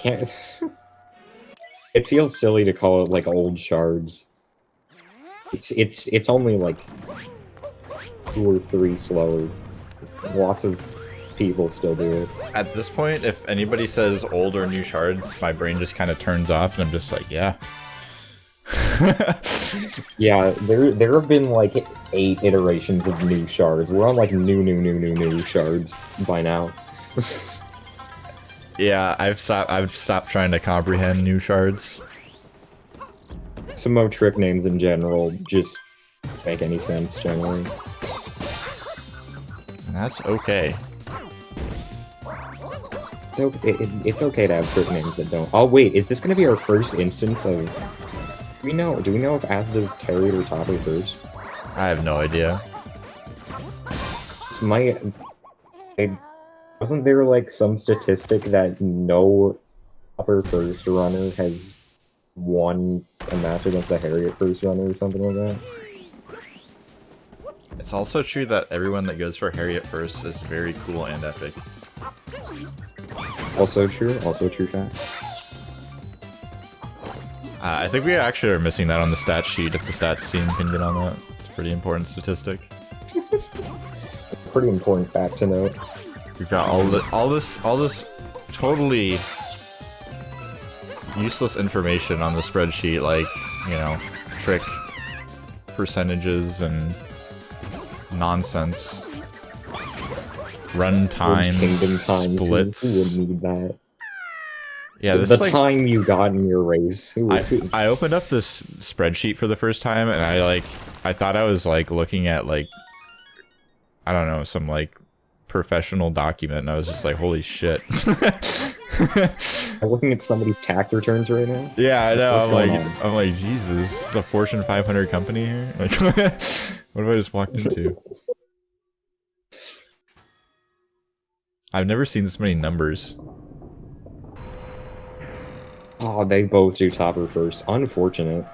Can't... It feels silly to call it like old shards. It's only like 2 or 3 slower. Lots of people still do it. At this point, if anybody says old or new shards, my brain just kind of turns off, and I'm just like, yeah. Yeah, there have been like 8 iterations of new shards. We're on like new shards by now. Yeah, I've stopped trying to comprehend new shards. SMO trick names in general just don't make any sense generally. And that's okay. So it's okay to have trick names that don't. Oh wait, is this gonna be our first instance of? Do we know if Asda's carried or topper first? I have no idea. Wasn't there like some statistic that no topper first runner has won a match against a Harriet first runner or something like that? It's also true that everyone that goes for Harriet first is very cool and epic. Also true fact. I think we actually are missing that on the stat sheet. If the stats team can get on that, it's a pretty important statistic. Pretty important fact to note. We've got all this totally useless information on the spreadsheet, like, you know, trick percentages and nonsense. Run times, splits. Who would need that? Yeah, this the is like, time you got in your race. I opened up this spreadsheet for the first time, and I thought I was like looking at like, I don't know, some like professional document, and I was just like, holy shit. I'm looking at somebody's tax returns right now. Yeah, I know. What's I'm like, Jesus, this is a Fortune 500 company here. Like, what have I just walked into? I've never seen this many numbers. Oh, they both do topper first. Unfortunate.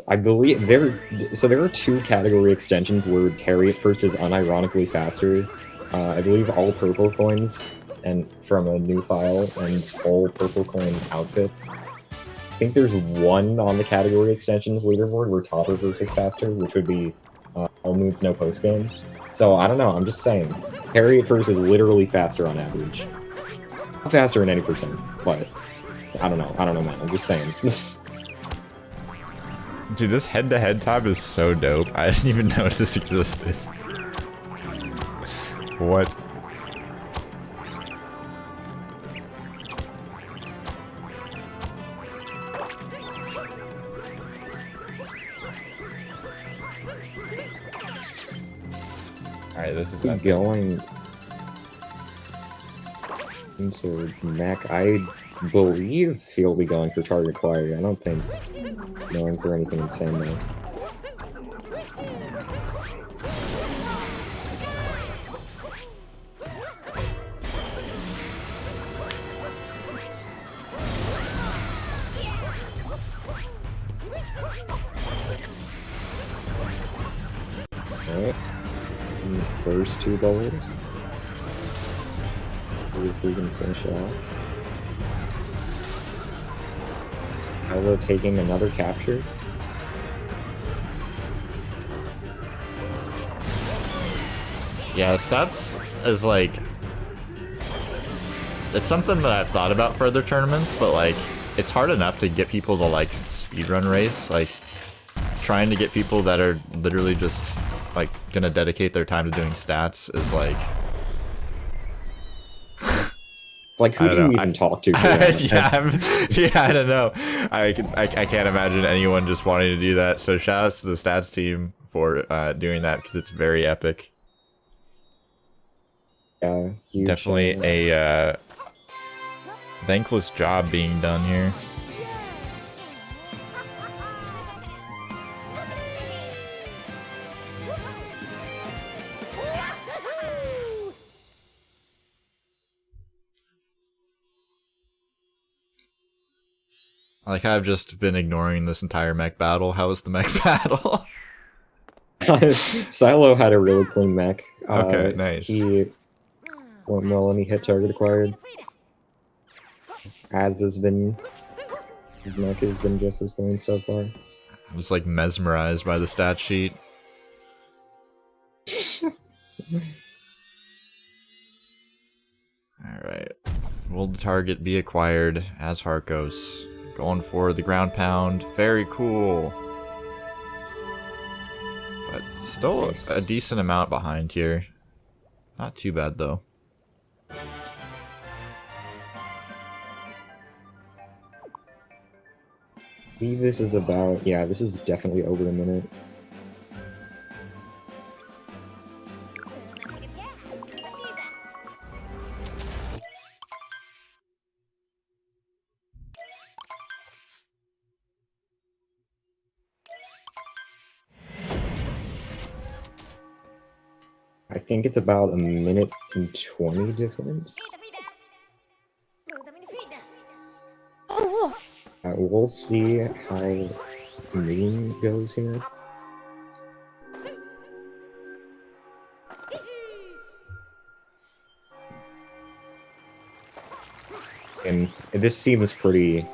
I believe there are 2 category extensions where Harriet first is unironically faster. I believe all purple coins and from a new file and all purple coin outfits. I think there's 1 on the category extensions leaderboard where topper first is faster, which would be all moods no post game. So I don't know. I'm just saying, Harriet first is literally faster on average. Not faster in any percent, but I don't know, man. I'm just saying. Dude, this head-to-head tab is so dope. I didn't even know this existed. What? Alright, this is going into mech. I believe he'll be going for target Qualifier. I don't think going for anything insane though. Alright. First 2 bubbles. See if we can finish it off. Sailo taking another capture. Yeah, stats is like, it's something that I've thought about for other tournaments, but like, it's hard enough to get people to like speedrun race. Like, trying to get people that are literally just like gonna dedicate their time to doing stats is like... Like, who I do don't you know. even talk to? For that? Yeah, I don't know. I can't imagine anyone just wanting to do that. So shout outs to the stats team for doing that because it's very epic. Yeah, huge Definitely a thankless job being done here. Like, I've just been ignoring this entire mech battle. How was the mech battle? Sailo had a really clean mech. Okay, nice. He went well and he hit target acquired. His mech has been just as clean so far. I was like mesmerized by the stat sheet. Alright. Will the target be acquired? AzHarcos. Going for the ground pound. Very cool. But still Nice. a decent amount behind here. Not too bad though. I believe this is about, yeah, this is definitely over a minute. I think it's about a minute and 20 difference. We'll see how Moon goes here. And this seems pretty...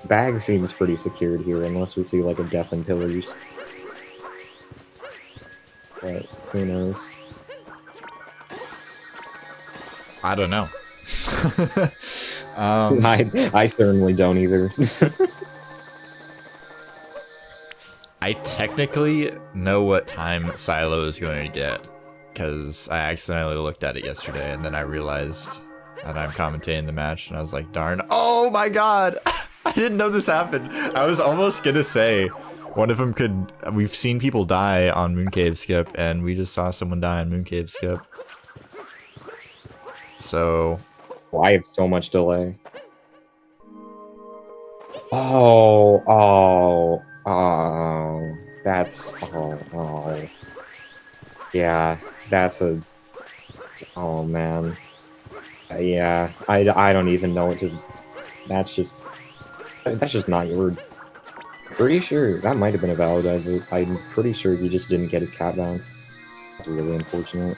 Bag seems pretty secured here, unless we see like a death and pillars. But who knows? I don't know. I certainly don't either. I technically know what time Sailo is going to get, because I accidentally looked at it yesterday, and then I realized that I'm commentating the match, and I was like, darn, oh my god! I didn't know this happened! I was almost gonna say, one of them could... We've seen people die on Mooncave Skip, and we just saw someone die on Mooncave Skip. So... Well, I have so much delay. Oh, that's, yeah, that's a, oh man, yeah, I don't even know what to, that's just not your, pretty sure, that might have been a valid edit. I'm pretty sure he just didn't get his cat bounce. That's really unfortunate.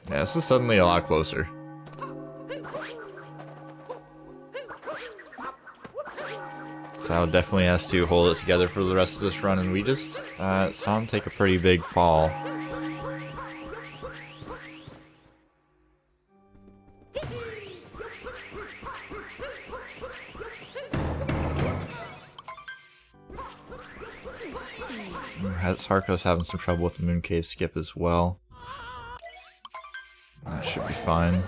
Yeah, this is suddenly a lot closer. Sal definitely has to hold it together for the rest of this run, and we just saw him take a pretty big fall. AzHarcos having some trouble with the Mooncave Skip as well. That should be fine.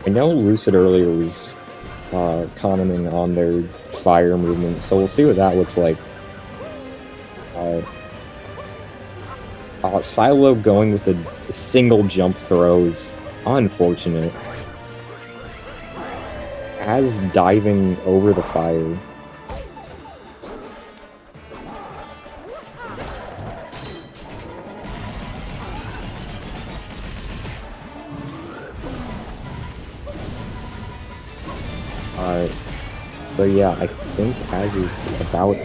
I know Lucid earlier was commenting on their fire movement, so we'll see what that looks like. Sailo going with a single jump throw is unfortunate. Az diving over the fire. So yeah, I think Az is about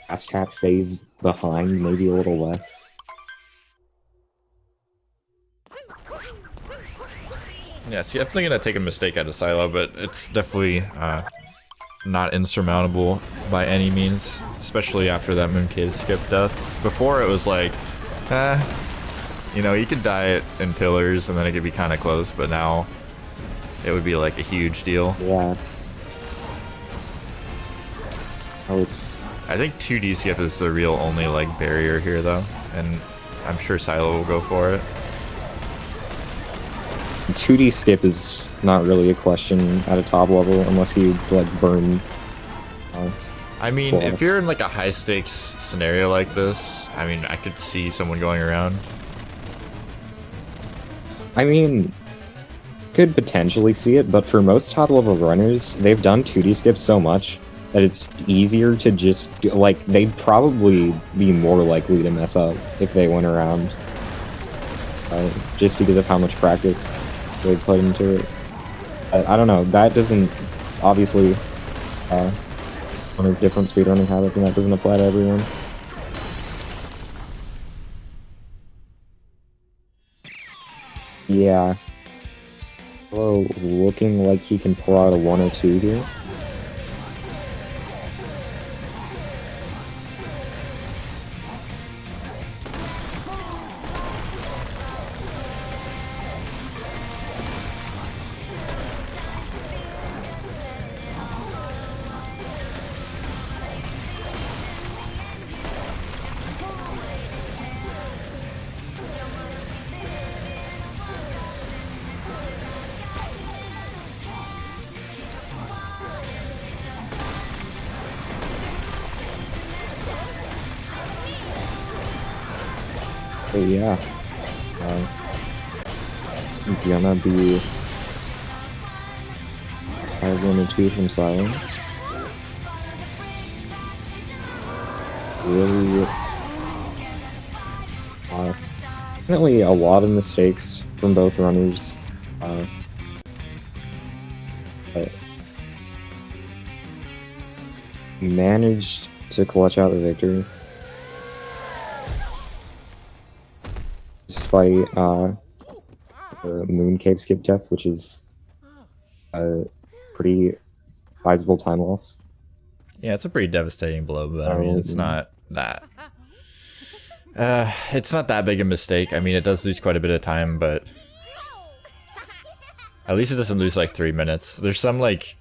last half phase behind, maybe a little less. Yeah, it's definitely gonna take a mistake out of Sailo, but it's definitely not insurmountable by any means, especially after that Mooncave skip death. Before it was like, you know, you could die it in pillars and then it could be kind of close, but now it would be like a huge deal. Yeah. Oh, it's... I think 2D skip is the real only like barrier here though, and I'm sure Sailo will go for it. 2D skip is not really a question at a top level unless you like burn. I mean, if you're in like a high stakes scenario like this, I mean, I could see someone going around. I mean, could potentially see it, but for most top level runners, they've done 2D skip so much that it's easier to just do, like, they'd probably be more likely to mess up if they went around, just because of how much practice they've put into it. I don't know, that doesn't, obviously, one of different speedrunning habits, and that doesn't apply to everyone. Yeah. Oh, looking like he can pull out a 1 or 2 here. So yeah, gonna be 1 and 2 from Silent. Really, definitely a lot of mistakes from both runners. But managed to clutch out the victory. Despite the Mooncave skip death, which is a pretty sizable time loss. Yeah, it's a pretty devastating blow, but I mean, it's not that. It's not that big a mistake. I mean, it does lose quite a bit of time, but at least it doesn't lose like 3 minutes. There's some like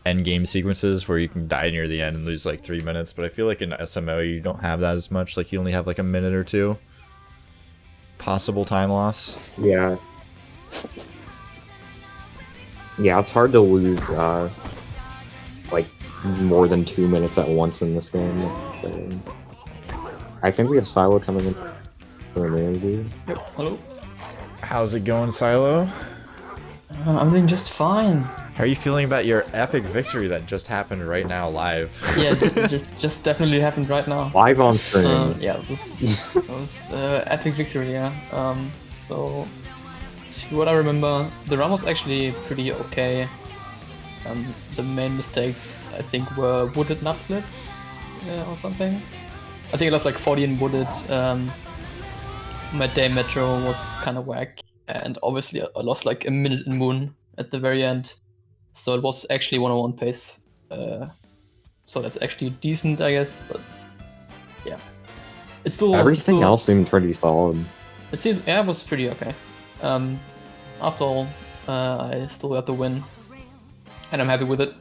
end game sequences where you can die near the end and lose like 3 minutes, but I feel like in SMO you don't have that as much. Like you only have like a minute or two possible time loss. Yeah. Yeah, it's hard to lose like more than 2 minutes at once in this game. So, I think we have Sailo coming in for an interview. Yep, hello. How's it going, Sailo? I'm doing just fine. How are you feeling about your epic victory that just happened right now live? Yeah, just definitely happened right now. Live on stream. Yeah, it was epic victory, yeah. So, to what I remember, the run was actually pretty okay. The main mistakes, I think, were wooded nut flip or something. I think I lost like 40 in wooded. My day metro was kind of whack. And obviously I lost like a minute in moon at the very end. So it was actually 101 pace. So that's actually decent, I guess, but yeah. It's still Everything else seemed pretty solid. It seemed, yeah, it was pretty okay. After all, I still got the win. And I'm happy with it.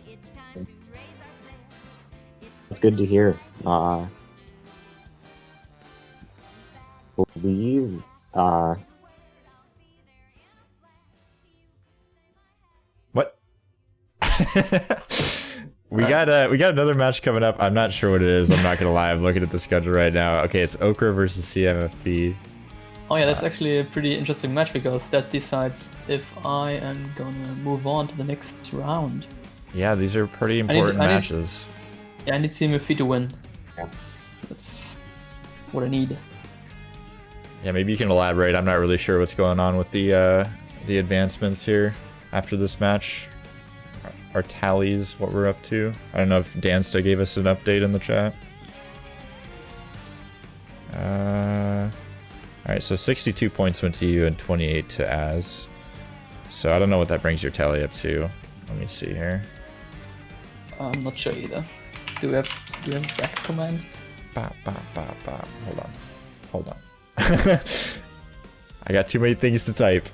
That's good to hear. Believe What? we got another match coming up. I'm not sure what it is. I'm not gonna lie. I'm looking at the schedule right now. Okay, it's Okra versus CMFB. Oh yeah, that's actually a pretty interesting match because that decides if I am gonna move on to the next round. Yeah, these are pretty important matches. Yeah, I need CMFB to win. Yeah. That's what I need. Yeah, maybe you can elaborate. I'm not really sure what's going on with the advancements here after this match. our tallies, what we're up to. I don't know if Dansta gave us an update in the chat. Alright, so 62 points went to you and 28 to Az. So I don't know what that brings your tally up to. Let me see here. I'm not sure either. Do we have back command? Bop, bop, bop, bop. Hold on. I got too many things to type.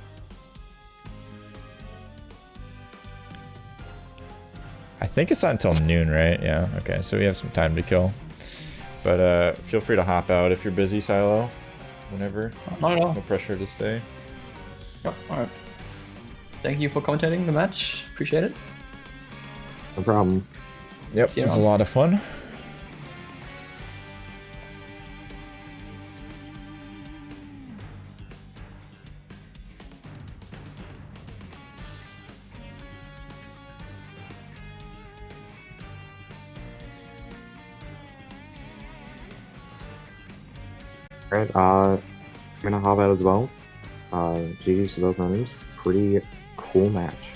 I think it's not until noon, right? Yeah, okay, so we have some time to kill. But feel free to hop out if you're busy, Sailo. Whenever. Not at all. No pressure to stay. Yep, alright. Thank you for commentating the match. Appreciate it. No problem. Yep, See you it was a around. lot of fun. Alright, I'm gonna hop out as well. GG's to both runners. Pretty cool match.